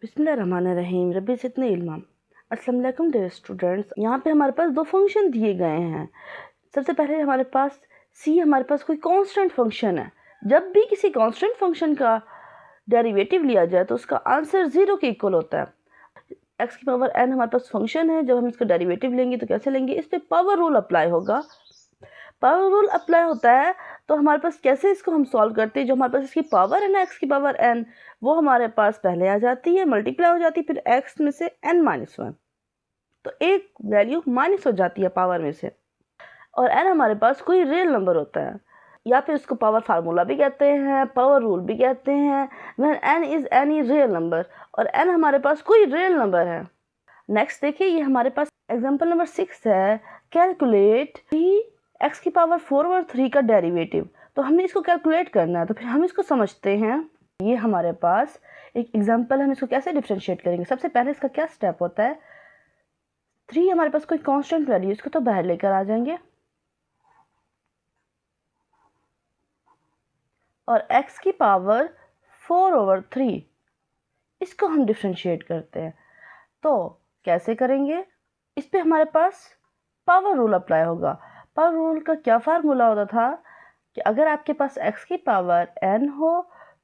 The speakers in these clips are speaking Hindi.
बिस्मिल्लाहिर्रहमानिर्रहीम रब्बी ज़िदनी इल्मा। अस्सलाम वालेकुम डियर स्टूडेंट्स। यहाँ पे हमारे पास दो फंक्शन दिए गए हैं। सबसे पहले हमारे पास हमारे पास कोई कांस्टेंट फंक्शन है। जब भी किसी कांस्टेंट फंक्शन का डेरिवेटिव लिया जाए तो उसका आंसर 0 के इक्वल होता है। एक्स की पावर n हमारे पास फंक्शन है। जब हम इसका डेरिवेटिव लेंगे तो कैसे लेंगे, इस पर पावर रूल अप्लाई होगा। पावर रूल अप्लाई होता है तो हमारे पास कैसे इसको हम सॉल्व करते हैं। जो हमारे पास इसकी पावर है ना, एक्स की पावर n, वो हमारे पास पहले आ जाती है, मल्टीप्लाई हो जाती है, फिर x में से n-1, तो एक वैल्यू माइनस हो जाती है पावर में से। और n हमारे पास कोई रियल नंबर होता है, या फिर इसको पावर फार्मूला भी कहते हैं, पावर रूल भी कहते हैं। When n is any real number, और n हमारे पास कोई रियल नंबर है। नेक्स्ट देखिए, ये हमारे पास एग्जांपल नंबर 6 है। कैलकुलेट 3x की पावर 4/3 का डेरिवेटिव। तो हमने इसको कैलकुलेट करना है, तो फिर हम इसको समझते हैं। ये हमारे पास एक एग्जांपल, हम इसको कैसे डिफरेंशिएट करेंगे। सबसे पहले इसका क्या स्टेप होता है, 3 हमारे पास कोई कांस्टेंट वैल्यू, इसको तो बाहर लेकर आ जाएंगे, और x की पावर 4/3 इसको हम डिफरेंशिएट करते हैं। तो कैसे करेंगे, इस पे हमारे पास पावर रूल अप्लाई होगा। पावर रूल का क्या फार्मूला होता था कि अगर आपके पास x की पावर n हो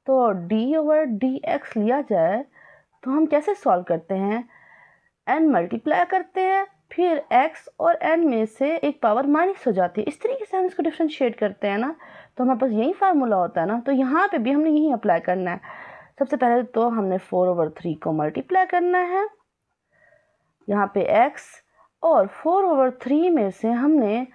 तो d/dx लिया जाए, तो हम कैसे सॉल्व करते हैं, n मल्टीप्लाई करते हैं, फिर x और n में से एक पावर माइनस हो जाती है। इस तरीके से हम इसको डिफरेंशिएट करते हैं ना, तो हमारे पास यही फार्मूला होता है ना। तो यहाँ पे भी हमने यही अप्लाई करना है। सबसे पहले तो हमने 4/3 को मल्टीप्लाई करना है, यहाँ पे x, और 4/3 में से हमने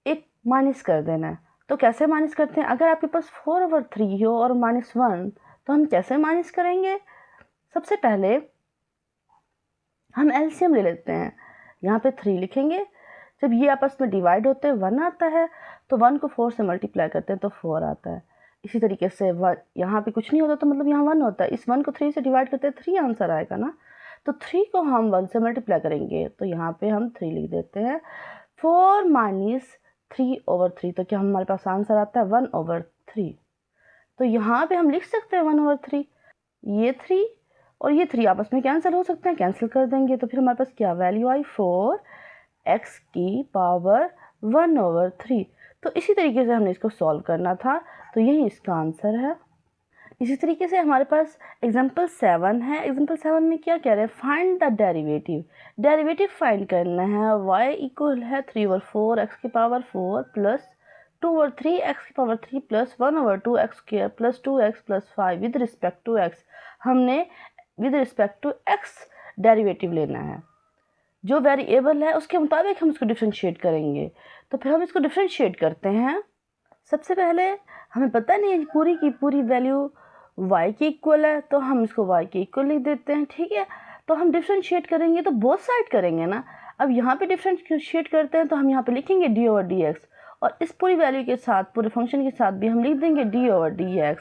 एक माइनस कर देना है। तो कैसे माइनस करते हैं, अगर आपके पास 4/3 हो और -1, तो हम कैसे माइनस करेंगे। सबसे पहले हम एलसीएम ले लेते हैं, यहाँ पे 3 लिखेंगे। जब ये आपस में डिवाइड होते हैं 1 आता है, तो 1 को 4 से मल्टीप्लाई करते हैं तो 4 आता है। इसी तरीके से यहाँ पे कुछ नहीं होता तो मतलब यहाँ 1 होता है, इस 1 को 3 से डिवाइड करते हैं 3 आंसर आएगा ना। तो 3 को हम 1 से मल्टीप्लाई करेंगे, तो यहाँ पे हम 3 लिख देते हैं। 4 - 3/3, तो क्या हमारे पास आंसर आता है 1/3। तो यहाँ पे हम लिख सकते हैं 1/3। ये 3 और ये 3 आपस में कैंसिल हो सकते हैं, कैंसिल कर देंगे, तो फिर हमारे पास क्या वैल्यू आई, 4x की पावर 1/3। तो इसी तरीके से हमने इसको सॉल्व करना था, तो यही इसका आंसर है। इसी तरीके से हमारे पास एग्जांपल 7 है। एग्जांपल 7 में क्या कह रहे हैं, find the derivative. Derivative find करना है। y इक्वल है 3/4 x की पावर 4 प्लस 2/3 x की power 3 plus 1/2 x square plus 2x plus 5 with respect to x। हमने with respect to x derivative लेना है। जो वेरिएबल है उसके मुताबिक हम इसको डिफरेंशिएट करेंगे। तो फिर हम इसको डिफरेंशिएट करते हैं। सबसे पहले हमें पता नहीं है पूरी की पूरी वैल्यू y के इक्वल है, तो हम इसको y के इक्वल लिख देते हैं, ठीक है। तो हम डिफरेंशिएट करेंगे तो बोथ साइड करेंगे ना। अब यहाँ पे डिफरेंशिएट करते हैं तो हम यहाँ पे लिखेंगे d/dx, और इस पूरी वैल्यू के साथ, पूरे फंक्शन के साथ भी हम लिख देंगे d/dx।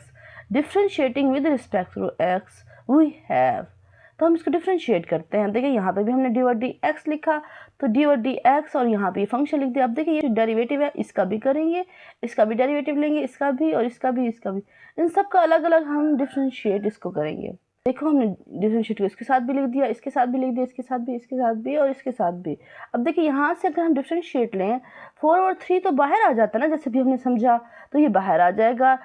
Differentiating with respect to x we have, तो हम इसको डिफरेंशिएट करते हैं। देखिए यहाँ पे भी हमने d/dx लिखा, तो d/dx, और यहाँ पे फंक्शन लिख दिया। अब देखिए ये डेरिवेटिव है, इसका भी करेंगे, इसका भी डेरिवेटिव लेंगे, इसका भी, और इसका भी, इसका भी, इन सब का अलग अलग हम डिफरेंशिएट इसको करेंगे। देखो हमने डिफरेंशिएट इसके साथ भी लिख दिया, इसके साथ भी लिख दिया, इसके साथ भी, इसके साथ भी, और इसके साथ भी। अब देखिए यहाँ से अगर हम डिफरेंशिएट लें, 4/3 तो बाहर आ जाता है ना, जैसे भी हमने समझा, तो ये बाहर आ जाएगा।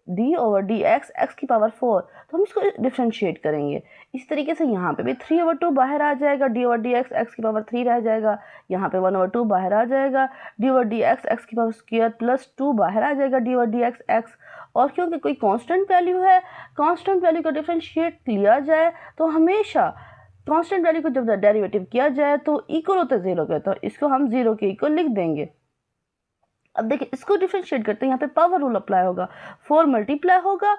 d/dx x की पावर 4, तो हम इसको डिफरेंशिएट करेंगे। इस तरीके से यहाँ पे भी 3/2 बाहर आ जाएगा, d/dx x की पावर 3 रह जाएगा। यहाँ पे 1/2 बाहर आ जाएगा, d/dx x की पावर स्क्वायर प्लस 2 बाहर आ जाएगा, d/dx x। और क्योंकि कोई कांस्टेंट वैल्यू है, कांस्टेंट वैल्यू का डिफरेंशिएट लिया जाए तो हमेशा कांस्टेंट वैल्यू को जब डेरिवेटिव किया जाए तो इक्वल होता है 0 के, तो इसको हम 0 के इक्वल लिख देंगे। अब देखिए इसको डिफरेंशिएट करते हैं, यहाँ पे पावर रूल अप्लाई होगा। 4 मल्टीप्लाई होगा,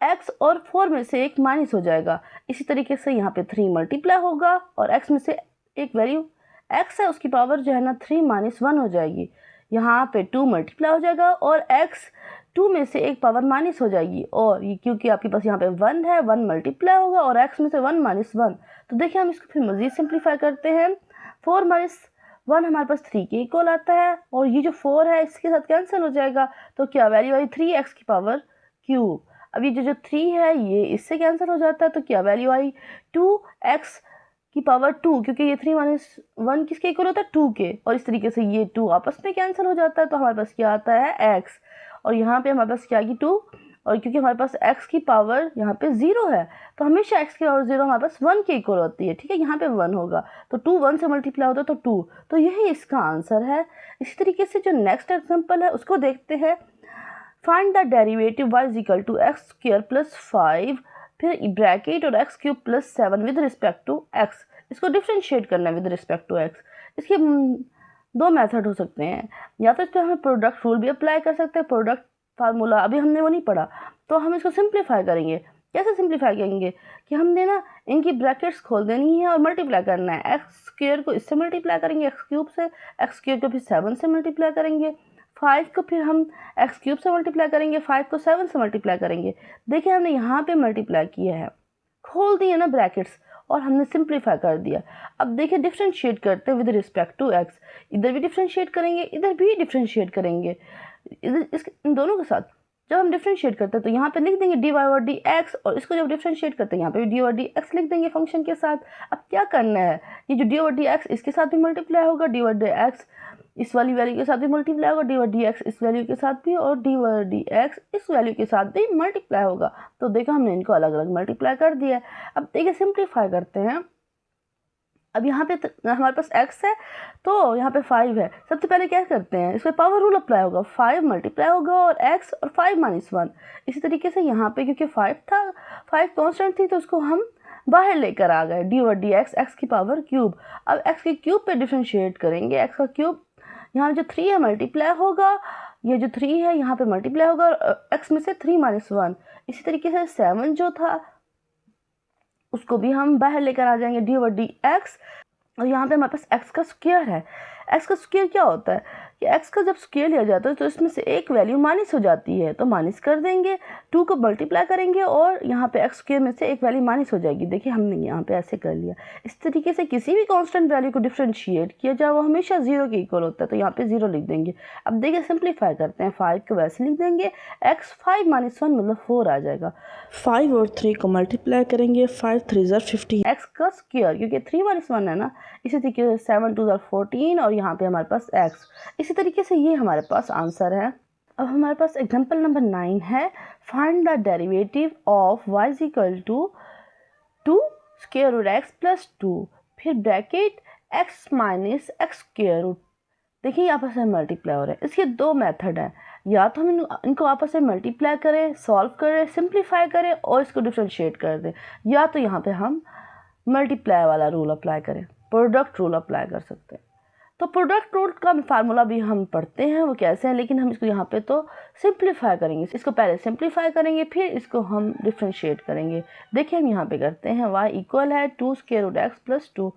x और 4 में से एक माइनस हो जाएगा। इसी तरीके से यहाँ पे 3 मल्टीप्लाई होगा, और x में से एक वैल्यू x है, उसकी पावर जो है ना 3 - 1 हो जाएगी। यहाँ पे 2 मल्टीप्लाई हो जाएगा, और x 2 में से एक पावर माइनस हो जाएगी, और ये क्योंकि आपके पास यहाँ पे 1 है, 1 मल्टीप्लाई होगा, और x में से 1 - 1। तो देखिए हम इसको फिर मज़ीद सिंप्लीफाई करते हैं। 4 - 1 हमारे पास 3 के इक्वल आता है, और ये जो 4 है इसके साथ कैंसिल हो जाएगा, तो क्या वैल्यू आई 3x की पावर क्यूब। अब ये जो 3 है ये इससे कैंसिल हो जाता है, तो क्या वैल्यू आई 2x की पावर 2, क्योंकि ये 3 माइनस 1 किसके इक्वल होता है 2 के, और इस तरीके से ये 2 आपस में कैंसिल हो जाता है, तो हमारे पास क्या आता है x, और यहाँ पे हमारे पास क्या की 2, और क्योंकि हमारे पास x की पावर यहाँ पे 0 है तो हमेशा x की पावर 0 हमारे पास 1 के इक्वल होती है, ठीक है, यहाँ पे 1 होगा तो 2 1 से मल्टीप्लाई होता है तो 2, तो यही इसका आंसर है। इसी तरीके से जो नेक्स्ट एग्जांपल है उसको देखते हैं। Find the derivative y is equal to X square plus 5 फिर ब्रैकेट और X cube plus 7 with respect to x। इसको डिफ्रेंशिएट करना है विद रिस्पेक्ट टू x। इसके दो मेथड हो सकते हैं, या तो इस पर हमें प्रोडक्ट रूल भी अप्लाई कर सकते हैं, प्रोडक्ट फार्मूला अभी हमने वो नहीं पढ़ा, तो हम इसको सिंप्लीफाई करेंगे। कैसे सिंप्लीफाई करेंगे कि हमने ना इनकी ब्रैकेट्स खोल देनी है और मल्टीप्लाई करना है। एक्स स्क्वायर को इससे मल्टीप्लाई करेंगे एक्स क्यूब से, एक्स स्क्वायर को फिर 7 से मल्टीप्लाई करेंगे, 5 को फिर हम एक्स क्यूब से मल्टीप्लाई करेंगे, 5 को 7 से मल्टीप्लाई करेंगे। देखिए हमने यहाँ पे मल्टीप्लाई किया है, खोल दिए ना ब्रैकेट्स और हमने सिंप्लीफाई कर दिया। अब देखिए डिफ्रेंशिएट करते हैं विद रिस्पेक्ट टू एक्स, इधर भी डिफ्रेंशिएट करेंगे इधर भी डिफ्रेंशिएट करेंगे, इन दोनों के साथ जब हम डिफ्रेंशिएट करते हैं तो यहाँ पे लिख देंगे डी वाई और डी एक्स, और इसको जब डिफ्रेंशिएट करते हैं यहाँ पे भी डी और डी एक्स लिख देंगे फंक्शन के साथ। अब क्या करना है, ये जो डी और डी एक्स इसके साथ भी मल्टीप्लाई होगा, डी और डी एक्स इस वाली वैल्यू के साथ भी मल्टीप्लाई होगा, डी और डी एक्स इस वैल्यू के साथ भी, और डी और डी एक्स इस वैल्यू के साथ भी मल्टीप्लाई होगा। तो देखो हमने इनको अलग अलग मल्टीप्लाई कर दिया है। अब देखिए सिंप्लीफाई करते हैं। अब यहाँ पे हमारे पास x है तो यहाँ पे 5 है। सबसे पहले क्या करते हैं, इसमें पावर रूल अप्लाई होगा, 5 मल्टीप्लाई होगा और x और 5 माइनस 1। इसी तरीके से यहाँ पे क्योंकि 5 था, 5 कांस्टेंट थी तो उसको हम बाहर लेकर आ गए, डी और डी एक्स एक्स की पावर क्यूब। अब x के क्यूब पे डिफ्रेंशिएट करेंगे, x का क्यूब यहाँ जो 3 है मल्टीप्लाई होगा, ये जो 3 है यहाँ पे मल्टीप्लाई होगा और x में से 3 माइनस 1। इसी तरीके से 7 जो था उसको भी हम बाहर लेकर आ जाएंगे, डी और डी एक्स, और यहाँ पे हमारे पास एक्स का स्क्वायर है। एक्स का स्क्वायर क्या होता है कि एक्स का जब स्क्वायर लिया जाता है तो इसमें से एक वैल्यू माइनस हो जाती है, तो माइनस कर देंगे, 2 को मल्टीप्लाई करेंगे और यहाँ पे एक्स स्क्वायर में से एक वैल्यू माइनस हो जाएगी। देखिए हमने यहाँ पे ऐसे कर लिया। इस तरीके से किसी भी कांस्टेंट वैल्यू को डिफ्रेंशिएट किया जाए वो हमेशा 0 के इक्वल होता है, तो यहाँ पे 0 लिख देंगे। अब देखिए सिंप्लीफाई करते हैं, 5 को वैसे लिख देंगे, एक्स 5 माइनस 1 मतलब 4 आ जाएगा। 5 और 3 को मल्टीप्लाई करेंगे, 5 3 ज़र 15, एक्स का स्क्वायर क्योंकि 3 माइनस 1 है ना, इसी तरीके से 7 2 ज़र 14 और यहाँ पे हमारे पास एक्स। इसी तरीके से ये हमारे पास आंसर है। अब हमारे पास एग्जांपल नंबर 9 है। Find the derivative of y is equal to 2 square root x plus 2 फिर bracket x minus x square root. देखिए आपस में मल्टीप्लाई हो रहे हैं। इसके दो मेथड हैं, या तो हम इनको आपस में मल्टीप्लाई करें, सॉल्व करें, सिंप्लीफाई करें और इसको डिफ्रेंशिएट कर दें, या तो यहाँ पे हम मल्टीप्लाई वाला रूल अप्लाई करें, प्रोडक्ट रूल अप्लाई कर सकते हैं। तो प्रोडक्ट रूल का फार्मूला भी हम पढ़ते हैं, वो कैसे है, लेकिन हम इसको यहाँ पे तो सिंप्लीफाई करेंगे। इसको पहले सिंप्लीफाई करेंगे फिर इसको हम डिफ्रेंशिएट करेंगे। देखिए हम यहाँ पे करते हैं, y इक्वल है 2 स्क्वायर रूट x प्लस 2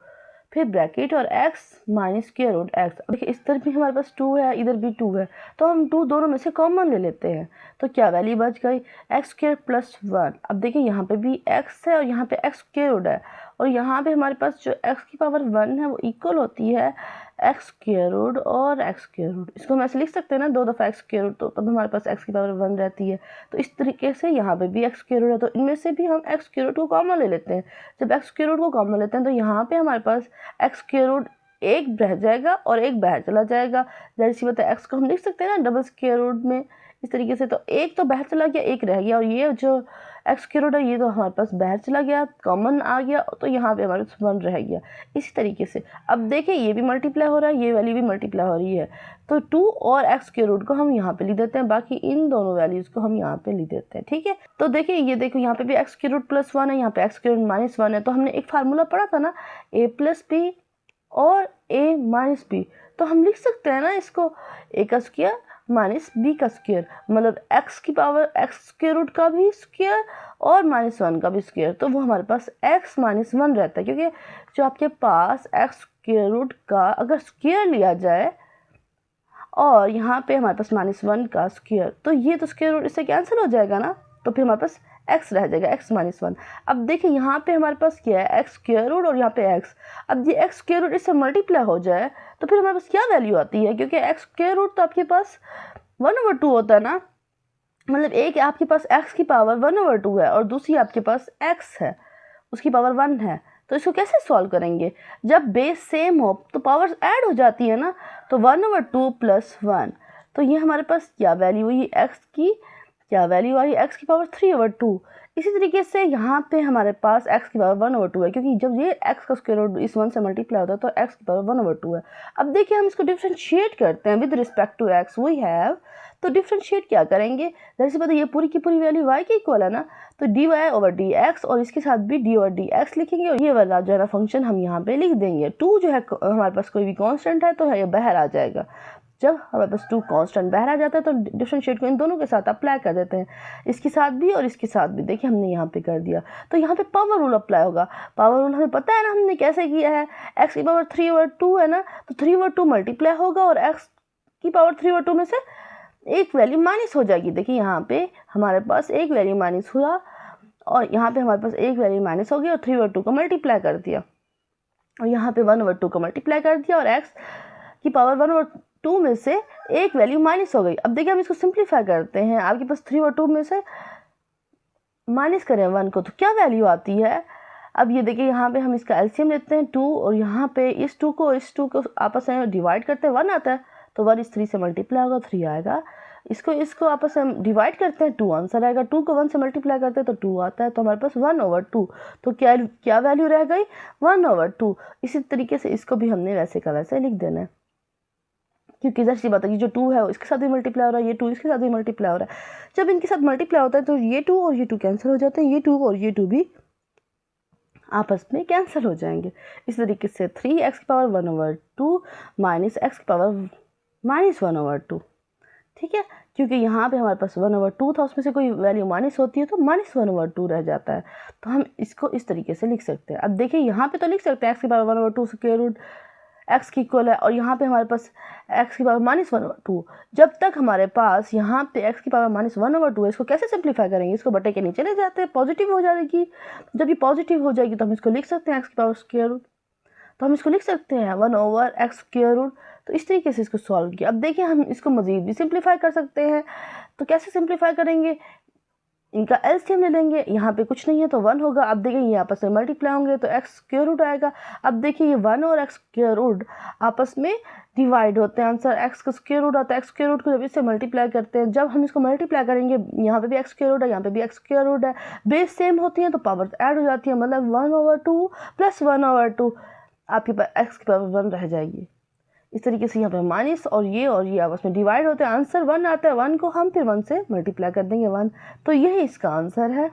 फिर ब्रैकेट और x minus square root x। देखिए इस तरफ भी हमारे पास 2 है, इधर भी 2 है, तो हम 2 दोनों में से कॉमन ले लेते हैं, तो क्या वैल्यू बच गई x स्क्वायर प्लस 1। अब देखिए यहाँ पे भी x है और यहाँ पे x स्क्वायर रूट है, और यहाँ पे हमारे पास जो x की पावर 1 है वो इक्वल होती है एक्स स्क्वायर रूट और एक्स स्क्वायर रूट। इसको हम ऐसे लिख सकते हैं ना, 2 दफ़ा एक्स स्क्वायर रूट, तो तब हमारे पास एक्स की पावर 1 रहती है। तो इस तरीके से यहाँ पे भी एक्स स्क्वायर रूट है, तो इनमें से भी हम एक्स स्क्वायर रूट को कॉमन ले लेते हैं। जब एक्स स्क्वायर रूट को कॉमन लेते हैं तो यहाँ पे हमारे पास एक्स स्क्वायर रूट एक रह जाएगा और एक बाहर चला जाएगा। जैसी बात है, एक्स को हम लिख सकते हैं ना डबल स्क्वायर रूट में इस तरीके से, तो एक तो बाहर चला गया, एक रह गया, और ये जो एक्स स्क्वायर रूट है ये तो हमारे पास बाहर चला गया, कॉमन आ गया, तो यहाँ पे हमारे पास 1 रह गया। इसी तरीके से अब देखिए ये भी मल्टीप्लाई हो रहा है, ये वैल्यू भी मल्टीप्लाई हो रही है, तो 2 और एक्स स्क्वायर रूट को हम यहाँ पे लिख देते हैं, बाकी इन दोनों वैल्यूज़ को हम यहाँ पे लिख देते हैं। ठीक है, तो देखिए ये देखो यहाँ पे भी एक्स स्क्वायर रूट प्लस 1 है, यहाँ पे एक्स स्क्वायर रूट माइनस 1 है, तो हमने एक फार्मूला पढ़ा था ना a प्लस बी और a माइनस बी, तो हम लिख सकते हैं ना इसको a का स्क्वायर माइनस बी का स्क्वायर, मतलब x की पावर x स्क्वायर रूट का भी स्क्वायर और माइनस 1 का भी स्क्वायर, तो वो हमारे पास x माइनस 1 रहता है, क्योंकि जो आपके पास x स्क्वायर रूट का अगर स्क्वायर लिया जाए और यहाँ पे हमारे पास माइनस 1 का स्क्वायर, तो ये तो स्क्वायर रूट इससे कैंसिल हो जाएगा ना, तो फिर हमारे पास x रह जाएगा, x माइनस 1। अब देखिए यहाँ पे हमारे पास क्या है, x स्क्वायर रूट और यहाँ पे x। अब ये x स्क्वायर रूट इससे मल्टीप्लाई हो जाए तो फिर हमारे पास क्या वैल्यू आती है, क्योंकि x स्क्वायर रूट तो आपके पास 1/2 होता है ना, मतलब एक आपके पास x की पावर 1/2 है और दूसरी आपके पास x है, उसकी पावर 1 है। तो इसको कैसे सॉल्व करेंगे? जब बेस सेम हो तो पावर्स ऐड हो जाती है ना, तो 1/2 + 1, तो ये हमारे पास क्या वैल्यू हुई x की, क्या वैल्यू आई x की पावर 3/2। इसी तरीके से यहाँ पे हमारे पास x की पावर 1/2 है, क्योंकि जब ये x का स्क्वायर रूट इस 1 से मल्टीप्लाई होता है तो x की पावर 1/2 है। अब देखिए हम इसको डिफ्रेंशिएट करते हैं with respect to x we have, तो डिफ्रेंशिएट क्या करेंगे, जैसे से पता ये पूरी की पूरी वैल्यू y के इक्वल है ना, तो dy/dx और इसके साथ भी dy/dx लिखेंगे और ये वाला जो है ना फंक्शन हम यहाँ पे लिख देंगे। 2 जो है हमारे पास कोई भी कांस्टेंट है तो ये बाहर आ जाएगा। जब हमारे पास 2 कांस्टेंट बाहर आ जाता है तो डिफरेंशिएट को इन दोनों के साथ अप्लाई कर देते हैं, इसके साथ भी और इसके साथ भी। देखिए हमने यहाँ पे कर दिया, तो यहाँ पे पावर रूल अप्लाई होगा। पावर रूल हमें पता है ना हमने कैसे किया है, x की पावर 3/2 है ना, तो 3/2 मल्टीप्लाई होगा और x की पावर 3/2 में से एक वैल्यू माइनस हो जाएगी। देखिए यहाँ पे हमारे पास एक वैल्यू माइनस हुआ और यहाँ पे हमारे पास एक वैल्यू माइनस हो गई और 3/2 को मल्टीप्लाई कर दिया और यहाँ पे 1/2 को मल्टीप्लाई कर दिया और x की पावर 1/2 में से एक वैल्यू माइनस हो गई। अब देखिए हम इसको सिंप्लीफाई करते हैं, आपके पास 3/2 में से माइनस करें 1 को तो क्या वैल्यू आती है। अब ये देखिए यहाँ पे हम इसका एलसीएम लेते हैं 2 और यहाँ पे इस 2 को आपस में डिवाइड करते हैं 1 आता है, तो 1 इस 3 से मल्टीप्लाई होगा 3 आएगा। इसको आपस में डिवाइड करते हैं 2 आंसर आएगा, 2 को 1 से मल्टीप्लाई करते हैं तो 2 आता है, तो हमारे पास 1/2। तो क्या वैल्यू रह गई 1/2। इसी तरीके से इसको भी हमने वैसे का वैसे लिख देना है, क्योंकि जैसी सी बात है कि जो 2 है वो इसके साथ भी मल्टीप्लाई हो रहा है, ये 2 इसके साथ भी मल्टीप्लाई हो रहा है। जब इनके साथ मल्टीप्लाई होता है तो ये 2 और ये 2 कैंसिल हो जाते हैं, ये 2 और ये 2 भी आपस में कैंसिल हो जाएंगे। इस तरीके से 3x की पावर 1/2 माइनस x की पावर -1/2, ठीक है, क्योंकि यहाँ पे हमारे पास 1/2 था, उसमें से कोई वैल्यू माइनस होती है तो -1/2 रह जाता है। तो हम इसको इस तरीके से लिख सकते हैं। अब देखिए यहाँ पे तो लिख सकते हैं x की पावर 1/2 स्क्वायर रूट x की इक्वल है और यहाँ पे हमारे पास x की पावर -1/2। जब तक हमारे पास यहाँ पे x की पावर -1/2 है, इसको कैसे सिंप्लीफाई करेंगे, इसको बटे के नीचे ले जाते हैं, पॉजिटिव हो जाएगी। जब ये पॉजिटिव हो जाएगी तो हम इसको लिख सकते हैं x की पावर स्क्वायर रूट, तो हम इसको लिख सकते हैं 1/x स्क्वायर रूट। तो इस तरीके से इसको सॉल्व किया। अब देखिए हम इसको मज़ीद भी सिंप्लीफाई कर सकते हैं, तो कैसे सिंप्लीफाई करेंगे, इनका एलसीएम ले लेंगे, यहाँ पे कुछ नहीं है तो 1 होगा। अब देखिए ये आपस में मल्टीप्लाई होंगे तो x स्क्वायर रूट आएगा। अब देखिए ये 1 और x स्क्वायर रूट आपस में डिवाइड होते हैं, आंसर x का स्क्वायर रूट आता है। x स्क्वायर रूट को जब इससे मल्टीप्लाई करते हैं, जब हम इसको मल्टीप्लाई करेंगे, यहाँ पे भी x स्क्वायर रूट है, यहाँ पे भी x स्क्वायर रूट है, बेस सेम होती है तो पावर ऐड हो जाती है, मतलब 1/2 + 1/2 आपके पास x की पावर 1 रह जाएगी। इस तरीके से यहाँ पे माइनस और ये आपस में डिवाइड होते हैं, आंसर 1 आता है। 1 को हम फिर 1 से मल्टीप्लाई कर देंगे 1, तो यही इसका आंसर है।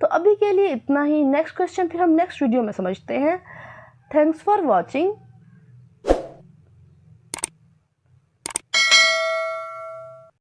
तो अभी के लिए इतना ही, नेक्स्ट क्वेश्चन फिर हम नेक्स्ट वीडियो में समझते हैं। Thanks for watching.